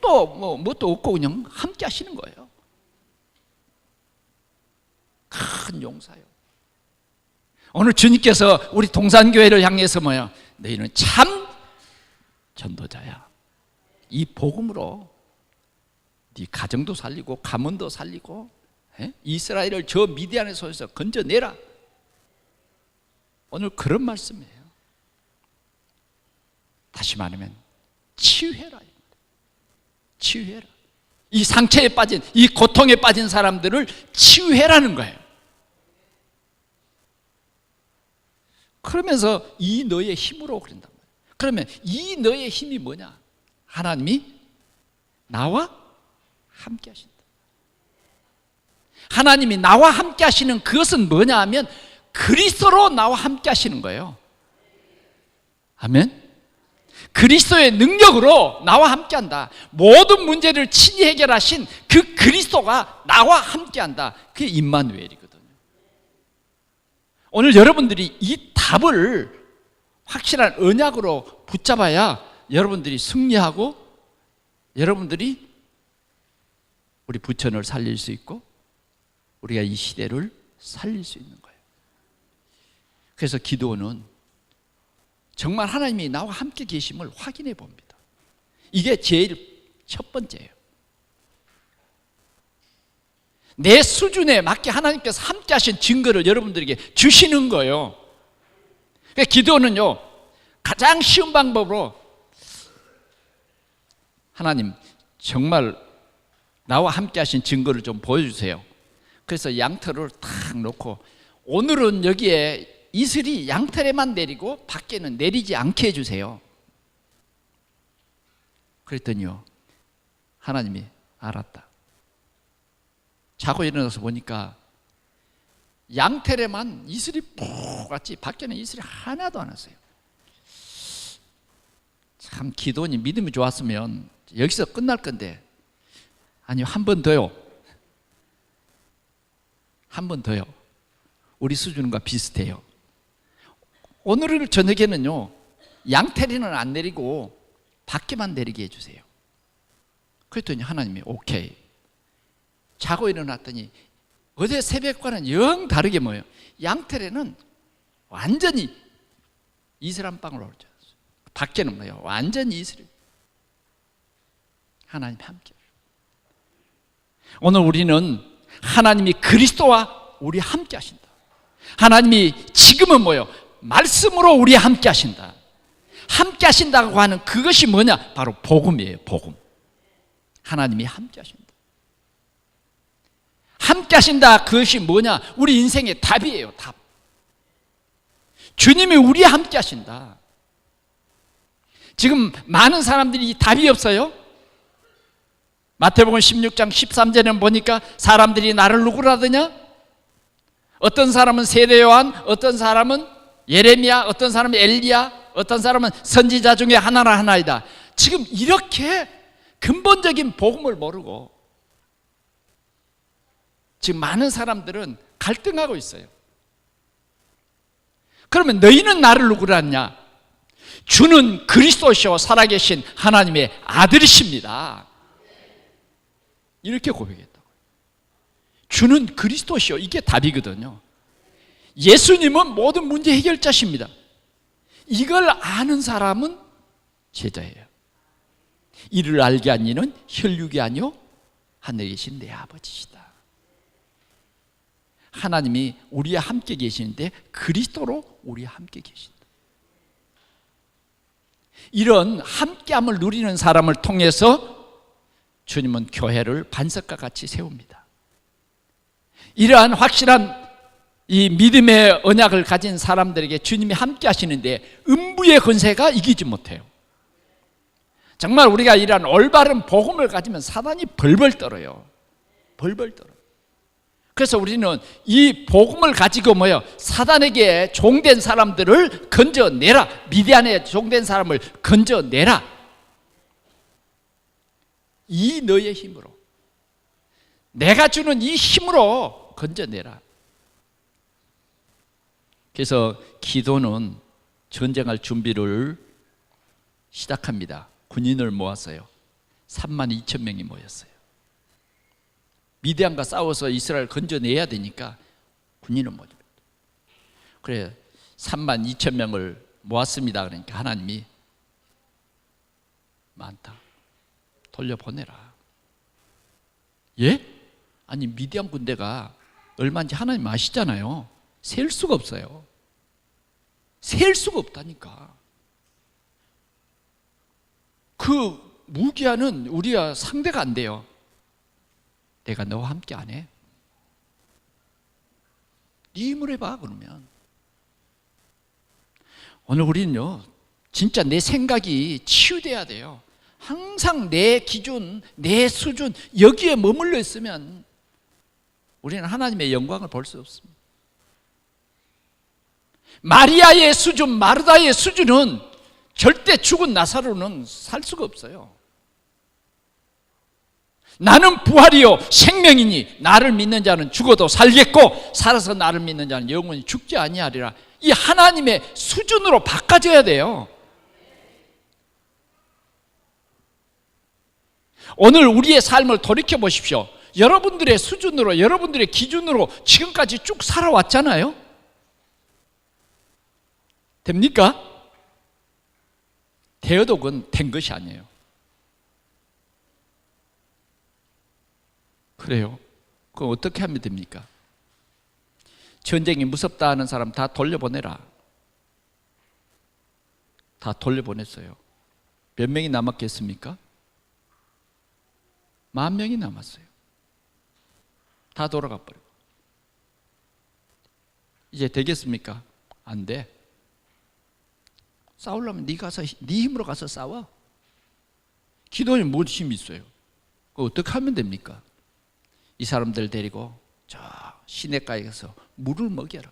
또 뭣도 없고 그냥 함께 하시는 거예요. 큰 용사요. 오늘 주님께서 우리 동산교회를 향해서 뭐야? 너희는 참 전도자야. 이 복음으로 네 가정도 살리고 가문도 살리고 이스라엘을 저 미디안의 손에서 건져내라. 오늘 그런 말씀이에요. 다시 말하면 치유해라. 치유해라. 이 상처에 빠진, 이 고통에 빠진 사람들을 치유해라는 거예요. 그러면서 이 너의 힘으로 그런단 말이에요. 그러면 이 너의 힘이 뭐냐? 하나님이 나와 함께 하신다. 하나님이 나와 함께 하시는 그것은 뭐냐 하면 그리스도로 나와 함께 하시는 거예요. 아멘. 그리스도의 능력으로 나와 함께 한다. 모든 문제를 친히 해결하신 그 그리스도가 나와 함께 한다. 그게 임마누엘이거든요. 오늘 여러분들이 이 답을 확실한 언약으로 붙잡아야 여러분들이 승리하고 여러분들이 우리 부천을 살릴 수 있고 우리가 이 시대를 살릴 수 있는 거예요. 그래서 기도는 정말 하나님이 나와 함께 계심을 확인해 봅니다. 이게 제일 첫 번째예요. 내 수준에 맞게 하나님께서 함께 하신 증거를 여러분들에게 주시는 거예요. 그러니까 기도는요, 가장 쉬운 방법으로 하나님 정말 나와 함께 하신 증거를 좀 보여주세요. 그래서 양털을 탁 놓고 오늘은 여기에 이슬이 양털에만 내리고 밖에는 내리지 않게 해주세요. 그랬더니요, 하나님이 알았다. 자고 일어나서 보니까 양털에만 이슬이 푹 왔지 밖에는 이슬이 하나도 안 왔어요. 참 기도니 믿음이 좋았으면 여기서 끝날 건데, 아니요, 한 번 더요. 한 번 더요. 우리 수준과 비슷해요. 오늘 저녁에는요, 양털에는 안 내리고 밖에만 내리게 해주세요. 그랬더니 하나님이 오케이. 자고 일어났더니 어제 새벽과는 영 다르게 뭐예요? 양털에는 완전히 이슬 한 방울 오르죠. 밖에는 뭐예요? 완전히 이슬이. 하나님 함께. 오늘 우리는 하나님이 그리스도와 우리 함께 하신다. 하나님이 지금은 뭐예요? 말씀으로 우리 함께 하신다. 함께 하신다고 하는 그것이 뭐냐? 바로 복음이에요. 복음. 하나님이 함께 하신다. 함께 하신다. 그것이 뭐냐? 우리 인생의 답이에요. 답. 주님이 우리 함께 하신다. 지금 많은 사람들이 답이 없어요. 마태복음 16장 13절에는 보니까 사람들이 나를 누구라 하더냐? 어떤 사람은 세례 요한, 어떤 사람은 예레미야, 어떤 사람은 엘리야, 어떤 사람은 선지자 중에 하나라 하나이다. 지금 이렇게 근본적인 복음을 모르고 지금 많은 사람들은 갈등하고 있어요. 그러면 너희는 나를 누구라 하냐? 주는 그리스도시요 살아계신 하나님의 아들이십니다. 이렇게 고백했다고요. 주는 그리스도시요. 이게 답이거든요. 예수님은 모든 문제 해결자십니다. 이걸 아는 사람은 제자예요. 이를 알게 한 이는 혈육이 아니요 하늘에 계신 내 아버지시다. 하나님이 우리와 함께 계시는데 그리스도로 우리와 함께 계신다. 이런 함께함을 누리는 사람을 통해서 주님은 교회를 반석과 같이 세웁니다. 이러한 확실한 이 믿음의 언약을 가진 사람들에게 주님이 함께 하시는데 음부의 권세가 이기지 못해요. 정말 우리가 이러한 올바른 복음을 가지면 사단이 벌벌 떨어요. 벌벌 떨어요. 그래서 우리는 이 복음을 가지고 뭐예요? 사단에게 종된 사람들을 건져내라. 미디안에 종된 사람을 건져내라. 이 너의 힘으로, 내가 주는 이 힘으로 건져내라. 그래서 기도는 전쟁할 준비를 시작합니다. 군인을 모았어요. 32,000명이 모였어요. 미디안과 싸워서 이스라엘 건져내야 되니까 군인을 모집니다. 그래 32,000명을 모았습니다. 그러니까 하나님이 많다. 돌려보내라. 예? 아니 미디안 군대가 얼마인지 하나님 아시잖아요. 셀 수가 없어요. 셀 수가 없다니까. 그 무기한은 우리가 상대가 안 돼요. 내가 너와 함께 안 해? 네 힘을 해봐. 그러면 오늘 우리는요 진짜 내 생각이 치유돼야 돼요. 항상 내 기준, 내 수준 여기에 머물러 있으면 우리는 하나님의 영광을 볼 수 없습니다. 마리아의 수준, 마르다의 수준은 절대 죽은 나사로는 살 수가 없어요. 나는 부활이요 생명이니 나를 믿는 자는 죽어도 살겠고 살아서 나를 믿는 자는 영원히 죽지 아니하리라. 이 하나님의 수준으로 바꿔져야 돼요. 오늘 우리의 삶을 돌이켜 보십시오. 여러분들의 수준으로, 여러분들의 기준으로 지금까지 쭉 살아왔잖아요. 됩니까? 되어도 그건 된 것이 아니에요. 그래요. 그럼 어떻게 하면 됩니까? 전쟁이 무섭다 하는 사람 다 돌려보내라. 다 돌려보냈어요. 몇 명이 남았겠습니까? 10,000명이 남았어요. 다 돌아가 버리고. 이제 되겠습니까? 안 돼. 싸우려면 네 힘으로 가서 싸워. 기도원이 뭘 힘이 있어요? 어떻게 하면 됩니까? 이 사람들 데리고 저 시냇가에 가서 물을 먹여라.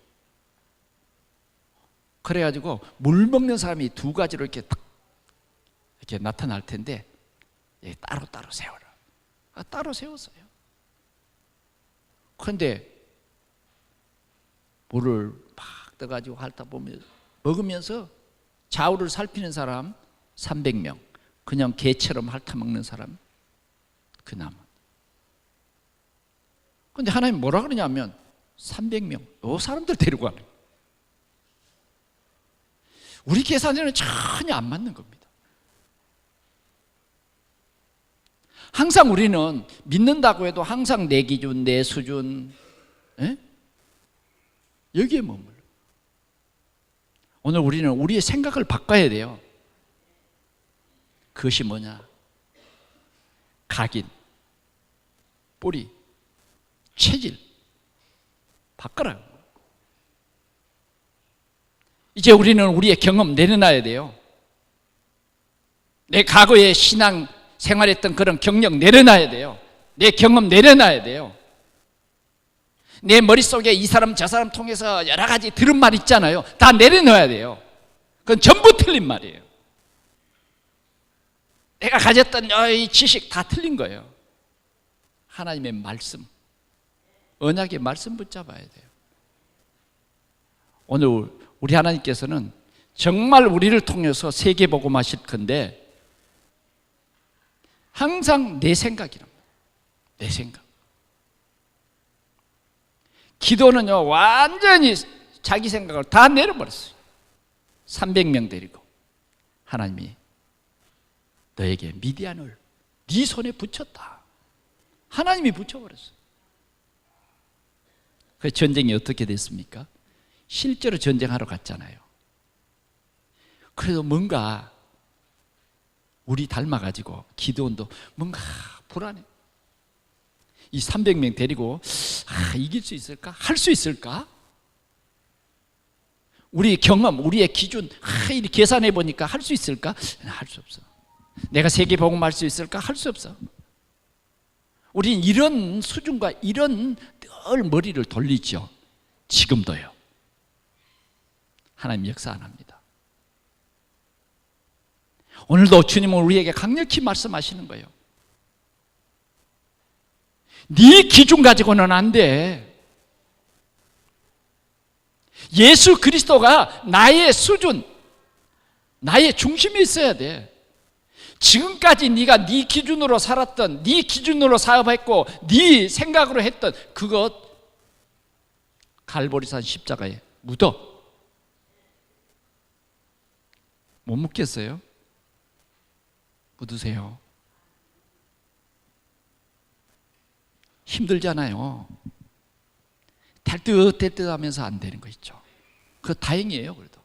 그래가지고 물 먹는 사람이 2가지로 이렇게 딱 이렇게 나타날 텐데 따로 세워라. 따로 세웠어요. 그런데 물을 막 떠가지고 핥아보면 먹으면서 좌우를 살피는 사람 300명, 그냥 개처럼 핥아먹는 사람 그나마. 그런데 하나님 뭐라 그러냐면 300명, 이 사람들 데리고 가는 거예요. 우리 계산에는 전혀 안 맞는 겁니다. 항상 우리는 믿는다고 해도 항상 내 기준, 내 수준, 여기에 머물러. 오늘 우리는 우리의 생각을 바꿔야 돼요. 그것이 뭐냐? 각인, 뿌리, 체질 바꿔라. 이제 우리는 우리의 경험 내려놔야 돼요. 내 과거의 신앙 생활했던 그런 경력 내려놔야 돼요. 내 경험 내려놔야 돼요. 내 머릿속에 이 사람 저 사람 통해서 여러 가지 들은 말 있잖아요. 다 내려놔야 돼요. 그건 전부 틀린 말이에요. 내가 가졌던 이 지식 다 틀린 거예요. 하나님의 말씀, 언약의 말씀 붙잡아야 돼요. 오늘 우리 하나님께서는 정말 우리를 통해서 세계복음 하실 건데 항상 내 생각이랍니다. 내 생각. 기도는요 완전히 자기 생각을 다 내려버렸어요. 300명 데리고 하나님이 너에게 미디안을 네 손에 붙였다. 하나님이 붙여버렸어요. 그 전쟁이 어떻게 됐습니까? 실제로 전쟁하러 갔잖아요. 그래도 뭔가 우리 닮아가지고 기드온도 뭔가 불안해. 이 300명 데리고 이길 수 있을까? 할 수 있을까? 우리의 경험, 우리의 기준 이렇게 계산해 보니까 할 수 있을까? 할 수 없어. 내가 세계복음 할 수 있을까? 할 수 없어. 우리는 이런 수준과 이런 늘 머리를 돌리죠. 지금도요. 하나님 역사 안 합니다. 오늘도 주님은 우리에게 강력히 말씀하시는 거예요. 네 기준 가지고는 안 돼. 예수 그리스도가 나의 수준, 나의 중심에 있어야 돼. 지금까지 네가 네 기준으로 살았던, 네 기준으로 사업했고 네 생각으로 했던 그것 갈보리산 십자가에 묻어. 못 묻겠어요? 묻으세요. 힘들잖아요. 탈듯 하면서 안 되는 거 있죠. 그거 다행이에요. 그래도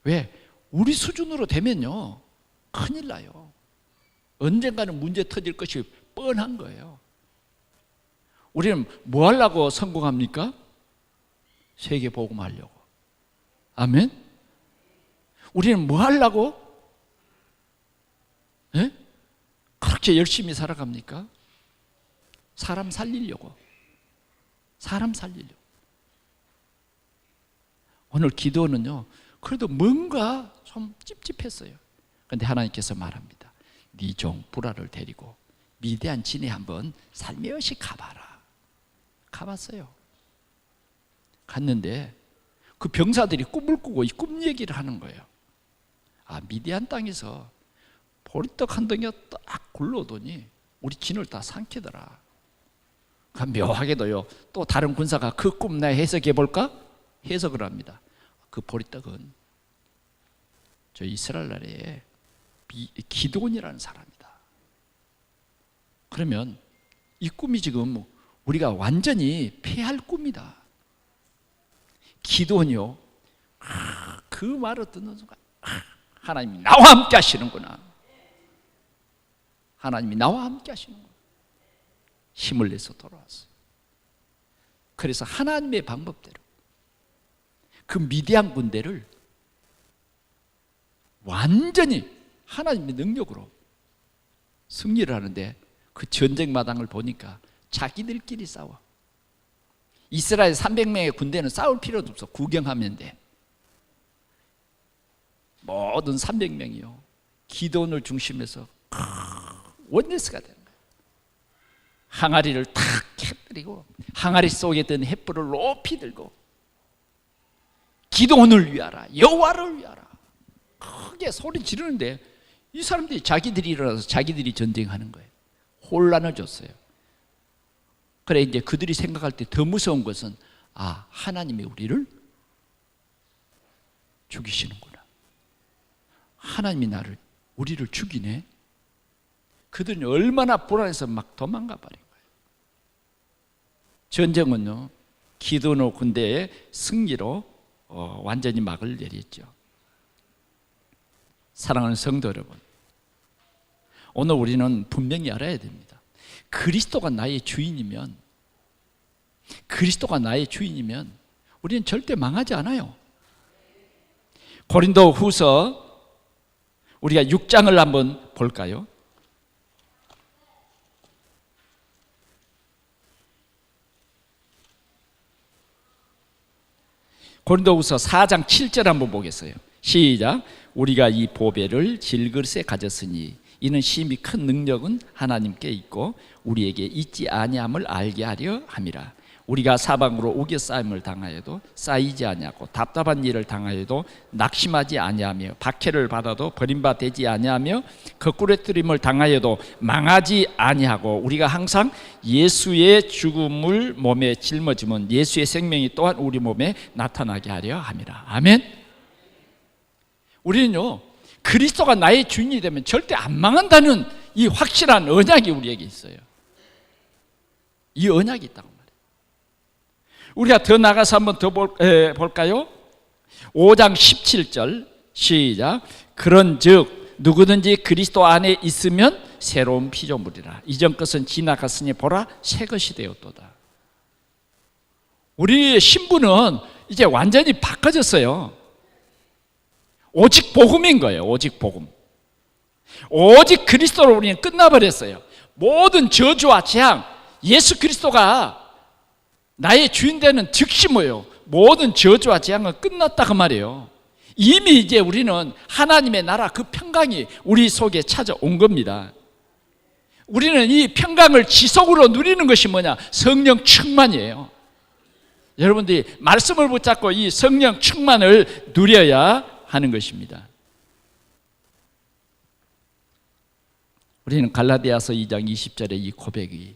왜? 우리 수준으로 되면요 큰일 나요. 언젠가는 문제 터질 것이 뻔한 거예요. 우리는 뭐 하려고 성공합니까? 세계 복음하려고. 아멘? 우리는 뭐 하려고? 예? 그렇게 열심히 살아갑니까? 사람 살리려고. 사람 살리려고. 오늘 기도는요 그래도 뭔가 좀 찝찝했어요. 그런데 하나님께서 말합니다. 네 종 부라를 데리고 미디안 진에 한번 살며시 가봐라. 가봤어요. 갔는데 그 병사들이 꿈을 꾸고 이 꿈 얘기를 하는 거예요. 미디안 땅에서 보리떡 한 덩이가 딱 굴러오더니 우리 진을 다 삼키더라. 묘하게도요 또 다른 군사가 그 꿈 나 해석해 볼까? 해석을 합니다. 그 보리떡은 저 이스라엘 나라의 기드온이라는 사람이다. 그러면 이 꿈이 지금 우리가 완전히 폐할 꿈이다. 기도는요, 그 말을 듣는 순간 하나님이 나와 함께 하시는구나. 하나님이 나와 함께 하시는구나. 힘을 내서 돌아왔어요. 그래서 하나님의 방법대로 그 미디안 군대를 완전히 하나님의 능력으로 승리를 하는데, 그 전쟁 마당을 보니까 자기들끼리 싸워. 이스라엘 300명의 군대는 싸울 필요도 없어. 구경하면 돼. 모든 300명이요 기도원을 중심해서 원네스가 되는 거예요. 항아리를 탁 켜뜨리고 항아리 속에 든 횃불을 높이 들고 기도원을 위하라, 여호와를 위하라 크게 소리 지르는데, 이 사람들이 자기들이 일어나서 자기들이 전쟁하는 거예요. 혼란을 줬어요. 그래, 이제 그들이 생각할 때 더 무서운 것은, 아, 하나님이 우리를 죽이시는구나. 하나님이 우리를 죽이네. 그들은 얼마나 불안해서 막 도망가 버린 거예요. 전쟁은요, 기드온 군대의 승리로 완전히 막을 내렸죠. 사랑하는 성도 여러분, 오늘 우리는 분명히 알아야 됩니다. 그리스도가 나의 주인이면 우리는 절대 망하지 않아요. 고린도 후서 우리가 6장을 한번 볼까요? 고린도후서 4장 7절 한번 보겠어요. 시작. 우리가 이 보배를 질그릇에 가졌으니 이는 심히 큰 능력은 하나님께 있고 우리에게 있지 아니함을 알게 하려 함이라. 우리가 사방으로 우겨싸임을 당하여도 쌓이지 아니하고 답답한 일을 당하여도 낙심하지 아니하며 박해를 받아도 버림받지 아니하며 거꾸로뜨림을 당하여도 망하지 아니하고 우리가 항상 예수의 죽음을 몸에 짊어지면 예수의 생명이 또한 우리 몸에 나타나게 하려 함이라. 아멘. 우리는요, 그리스도가 나의 주인이 되면 절대 안 망한다는 이 확실한 언약이 우리에게 있어요. 이 언약이 있다고 말이에요. 우리가 더 나가서 한번 더 볼까요? 5장 17절 시작. 그런즉 누구든지 그리스도 안에 있으면 새로운 피조물이라. 이전 것은 지나갔으니 보라 새 것이 되었도다. 우리의 신분은 이제 완전히 바꿔졌어요. 오직 복음인 거예요. 오직 복음. 오직 그리스도로 우리는 끝나버렸어요. 모든 저주와 재앙, 예수 그리스도가 나의 주인 되는 즉시 뭐예요? 모든 저주와 재앙은 끝났다 그 말이에요. 이미 이제 우리는 하나님의 나라 그 평강이 우리 속에 찾아온 겁니다. 우리는 이 평강을 지속으로 누리는 것이 뭐냐? 성령 충만이에요. 여러분들이 말씀을 붙잡고 이 성령 충만을 누려야 하는 것입니다. 우리는 갈라디아서 2장 20절의 이 고백이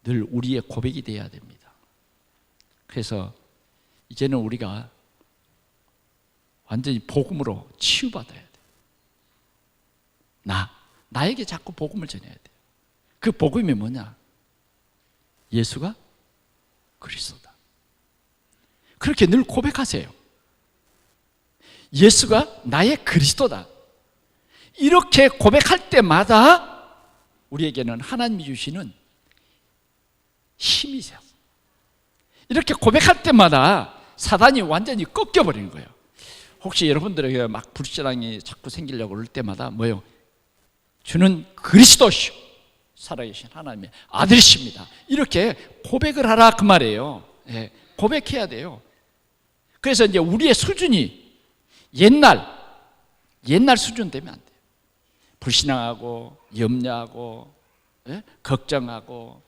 늘 우리의 고백이 되어야 됩니다. 그래서 이제는 우리가 완전히 복음으로 치유받아야 돼요. 나에게 자꾸 복음을 전해야 돼요. 그 복음이 뭐냐? 예수가 그리스도다. 그렇게 늘 고백하세요. 예수가 나의 그리스도다. 이렇게 고백할 때마다 우리에게는 하나님이 주시는 힘이 있어요. 이렇게 고백할 때마다 사단이 완전히 꺾여버리는 거예요. 혹시 여러분들에게 막 불신앙이 자꾸 생기려고 그럴 때마다 뭐요? 주는 그리스도시오 살아계신 하나님의 아들이십니다. 이렇게 고백을 하라 그 말이에요. 예, 고백해야 돼요. 그래서 이제 우리의 수준이 옛날 수준 되면 안 돼요. 불신앙하고 염려하고 걱정하고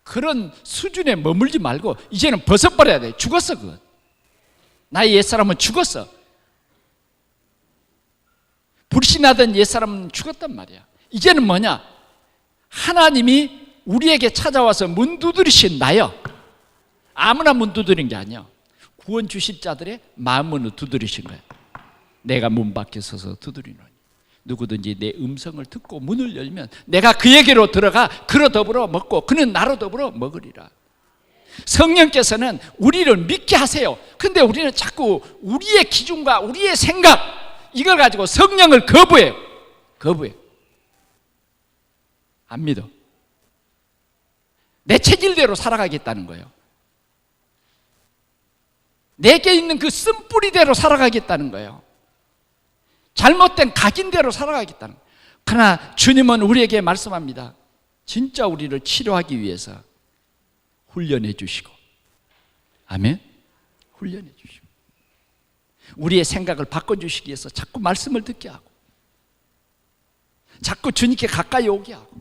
그런 수준에 머물지 말고 이제는 벗어버려야 돼. 죽었어 그건. 나의 옛사람은 죽었어. 불신하던 옛사람은 죽었단 말이야. 이제는 뭐냐? 하나님이 우리에게 찾아와서 문 두드리신 나요. 아무나 문 두드린 게 아니야. 구원 주실 자들의 마음문을 두드리신 거예요. 내가 문 밖에 서서 두드리노니 누구든지 내 음성을 듣고 문을 열면 내가 그에게로 들어가 그로 더불어 먹고 그는 나로 더불어 먹으리라. 성령께서는 우리를 믿게 하세요. 근데 우리는 자꾸 우리의 기준과 우리의 생각 이걸 가지고 성령을 거부해요. 안 믿어. 내 체질대로 살아가겠다는 거예요. 내게 있는 그 쓴뿌리대로 살아가겠다는 거예요. 잘못된 각인대로 살아가겠다는 거예요. 그러나 주님은 우리에게 말씀합니다. 진짜 우리를 치료하기 위해서 훈련해 주시고, 아멘? 훈련해 주시고, 우리의 생각을 바꿔주시기 위해서 자꾸 말씀을 듣게 하고, 자꾸 주님께 가까이 오게 하고,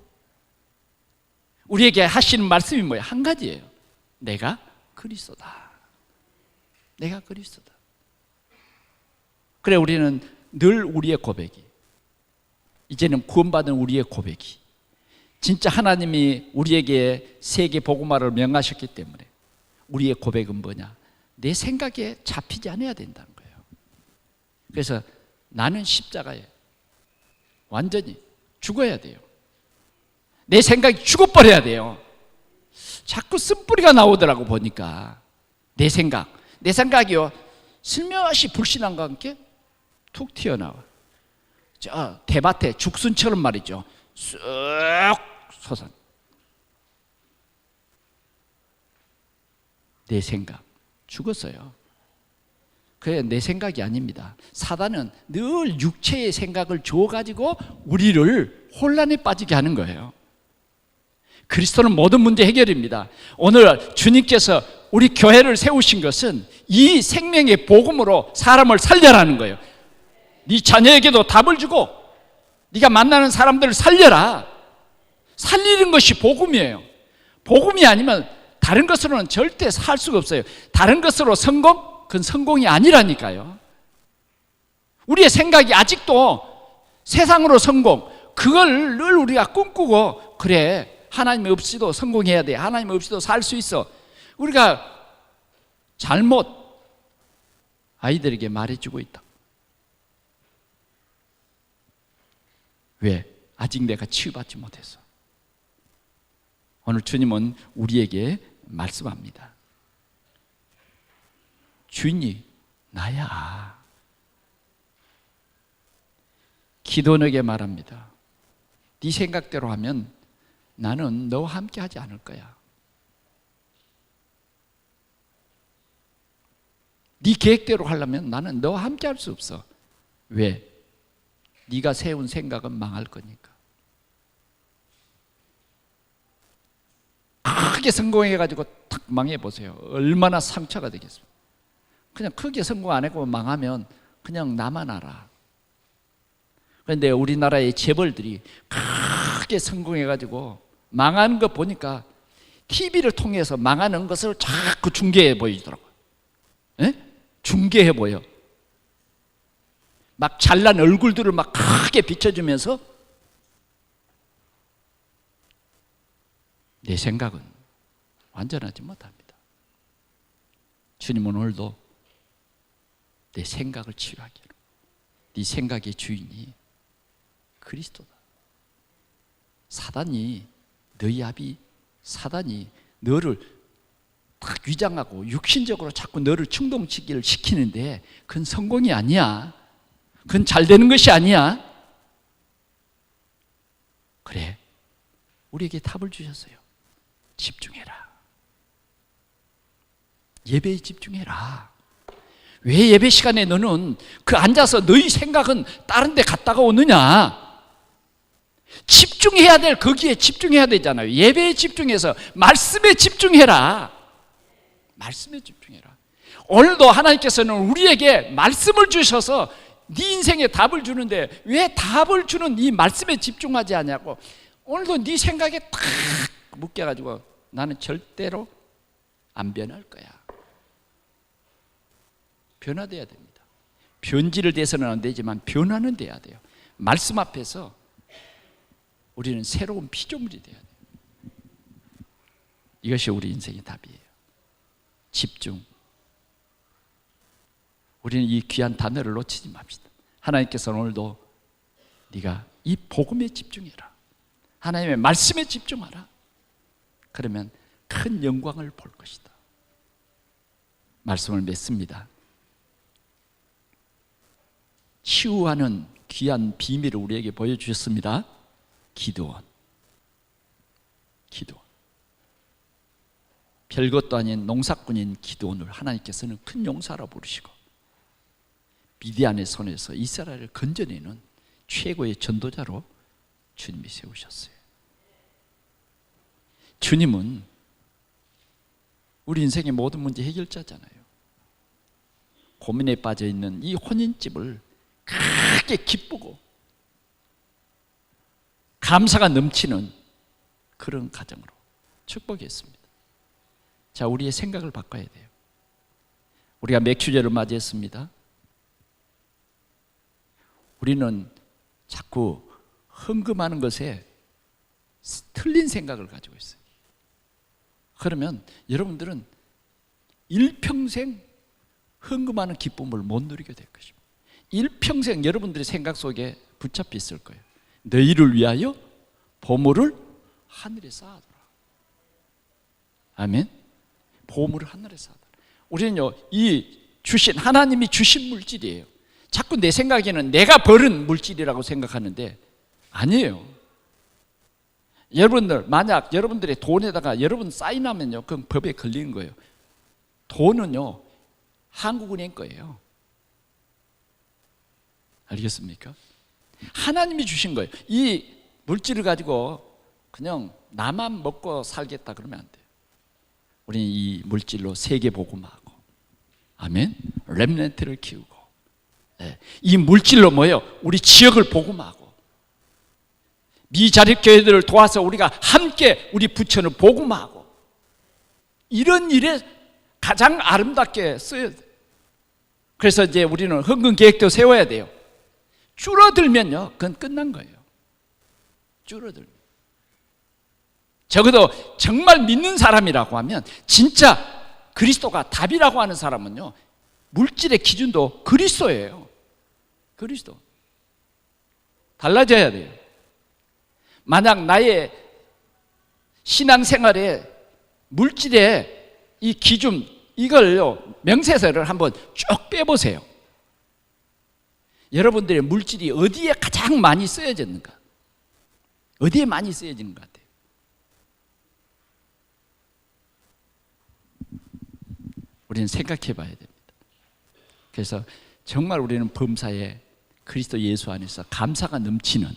우리에게 하시는 말씀이 뭐예요? 한 가지예요. 내가 그리스도다. 내가 그리스도다. 그래, 우리는 늘 우리의 고백이, 이제는 구원받은 우리의 고백이, 진짜 하나님이 우리에게 세계 복음화를 명하셨기 때문에 우리의 고백은 뭐냐? 내 생각에 잡히지 않아야 된다는 거예요. 그래서 나는 십자가에 완전히 죽어야 돼요. 내 생각이 죽어버려야 돼요. 자꾸 쓴뿌리가 나오더라고. 보니까 내 생각이요, 슬며시 불신앙과 함께 툭 튀어나와. 저 대밭에 죽순처럼 말이죠, 쑥 솟아. 내 생각 죽었어요. 그게 내 생각이 아닙니다. 사단은 늘 육체의 생각을 줘가지고 우리를 혼란에 빠지게 하는 거예요. 그리스도는 모든 문제 해결입니다. 오늘 주님께서 우리 교회를 세우신 것은 이 생명의 복음으로 사람을 살려라는 거예요. 네 자녀에게도 답을 주고 네가 만나는 사람들을 살려라. 살리는 것이 복음이에요. 복음이 아니면 다른 것으로는 절대 살 수가 없어요. 다른 것으로 성공? 그건 성공이 아니라니까요. 우리의 생각이 아직도 세상으로 성공, 그걸 늘 우리가 꿈꾸고, 그래, 하나님 없이도 성공해야 돼, 하나님 없이도 살 수 있어, 우리가 잘못 아이들에게 말해주고 있다. 왜? 아직 내가 치유받지 못했어. 오늘 주님은 우리에게 말씀합니다. 주인이 나야. 기도원에게 말합니다. 네 생각대로 하면 나는 너와 함께 하지 않을 거야. 네 계획대로 하려면 나는 너와 함께 할 수 없어. 왜? 네가 세운 생각은 망할 거니까. 크게 성공해가지고 탁 망해보세요. 얼마나 상처가 되겠습니까? 그냥 크게 성공 안 하고 망하면 그냥 나만 알아. 그런데 우리나라의 재벌들이 크게 성공해가지고 망하는 거 보니까 TV를 통해서 망하는 것을 자꾸 중계해 보이더라고요. 에? 중계해 보여. 막 잘난 얼굴들을 막 크게 비춰주면서 내 생각은 완전하지 못합니다. 주님은 오늘도 내 생각을 치유하기로, 네 생각의 주인이 그리스도다. 사단이 너희 아비 사단이 너를 딱 위장하고 육신적으로 자꾸 너를 충동치기를 시키는데 그건 성공이 아니야. 그건 잘 되는 것이 아니야. 그래, 우리에게 답을 주셨어요. 집중해라. 예배에 집중해라. 왜 예배 시간에 너는 그 앉아서 너희 생각은 다른 데 갔다가 오느냐? 집중해야 될 거기에 집중해야 되잖아요. 예배에 집중해서 말씀에 집중해라. 말씀에 집중해라. 오늘도 하나님께서는 우리에게 말씀을 주셔서 네 인생에 답을 주는데 왜 답을 주는 이 말씀에 집중하지 않냐고. 오늘도 네 생각에 탁 묶여가지고 나는 절대로 안 변할 거야. 변화돼야 됩니다. 변질을 돼서는 안 되지만 변화는 돼야 돼요. 말씀 앞에서 우리는 새로운 피조물이 돼야 돼요. 이것이 우리 인생의 답이에요. 집중. 우리는 이 귀한 단어를 놓치지 맙시다. 하나님께서는 오늘도 네가 이 복음에 집중해라. 하나님의 말씀에 집중하라. 그러면 큰 영광을 볼 것이다. 말씀을 맺습니다. 치유하는 귀한 비밀을 우리에게 보여주셨습니다. 기드온. 별것도 아닌 농사꾼인 기드온을 하나님께서는 큰 용사라 부르시고 미디안의 손에서 이스라엘을 건져내는 최고의 전도자로 주님이 세우셨어요. 주님은 우리 인생의 모든 문제 해결자잖아요. 고민에 빠져 있는 이 혼인집을 크게 기쁘고 감사가 넘치는 그런 가정으로 축복했습니다. 자, 우리의 생각을 바꿔야 돼요. 우리가 맥주제를 맞이했습니다. 우리는 자꾸 헌금하는 것에 틀린 생각을 가지고 있어요. 그러면 여러분들은 일평생 헌금하는 기쁨을 못 누리게 될 것입니다. 일평생 여러분들의 생각 속에 붙잡혀 있을 거예요. 너희를 위하여 보물을 하늘에 쌓아둬라. 아멘. 보물을 하늘에 쌓아둬라. 우리는요, 이 주신 하나님이 주신 물질이에요. 자꾸 내 생각에는 내가 벌은 물질이라고 생각하는데 아니에요. 여러분들 만약 여러분들의 돈에다가 여러분 사인하면요, 그건 법에 걸리는 거예요. 돈은요, 한국은행 거예요. 알겠습니까? 하나님이 주신 거예요. 이 물질을 가지고 그냥 나만 먹고 살겠다 그러면 안 돼요. 우리는 이 물질로 세계 복음하고, 아멘, 렘넌트를 키우고, 이 물질로 뭐예요? 우리 지역을 복음하고, 미자립교회들을 도와서 우리가 함께 우리 부처를 복음하고, 이런 일에 가장 아름답게 써야 돼요. 그래서 이제 우리는 헌금 계획도 세워야 돼요. 줄어들면요, 그건 끝난 거예요. 줄어들면. 적어도 정말 믿는 사람이라고 하면, 진짜 그리스도가 답이라고 하는 사람은요, 물질의 기준도 그리스도예요. 그리스도. 달라져야 돼요. 만약 나의 신앙생활에 물질의 이 기준, 이걸요, 명세서를 한번 쭉 빼보세요. 여러분들의 물질이 어디에 가장 많이 쓰여졌는가? 어디에 많이 쓰여지는 것 같아요? 우리는 생각해 봐야 됩니다. 그래서 정말 우리는 범사에 그리스도 예수 안에서 감사가 넘치는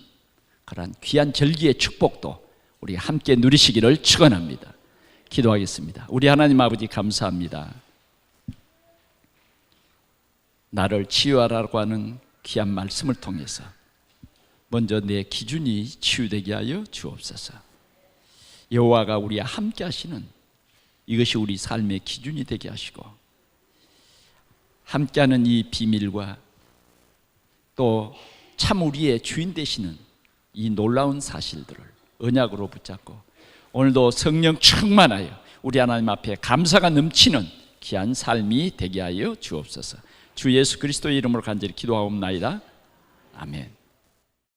그러한 귀한 절기의 축복도 우리 함께 누리시기를 축원합니다. 기도하겠습니다. 우리 하나님 아버지 감사합니다. 나를 치유하라고 하는 귀한 말씀을 통해서 먼저 내 기준이 치유되게 하여 주옵소서. 여호와가 우리와 함께 하시는 이것이 우리 삶의 기준이 되게 하시고, 함께하는 이 비밀과 또 참 우리의 주인 되시는 이 놀라운 사실들을 언약으로 붙잡고 오늘도 성령 충만하여 우리 하나님 앞에 감사가 넘치는 귀한 삶이 되게 하여 주옵소서. 주 예수 그리스도의 이름으로 간절히 기도하옵나이다. 아멘.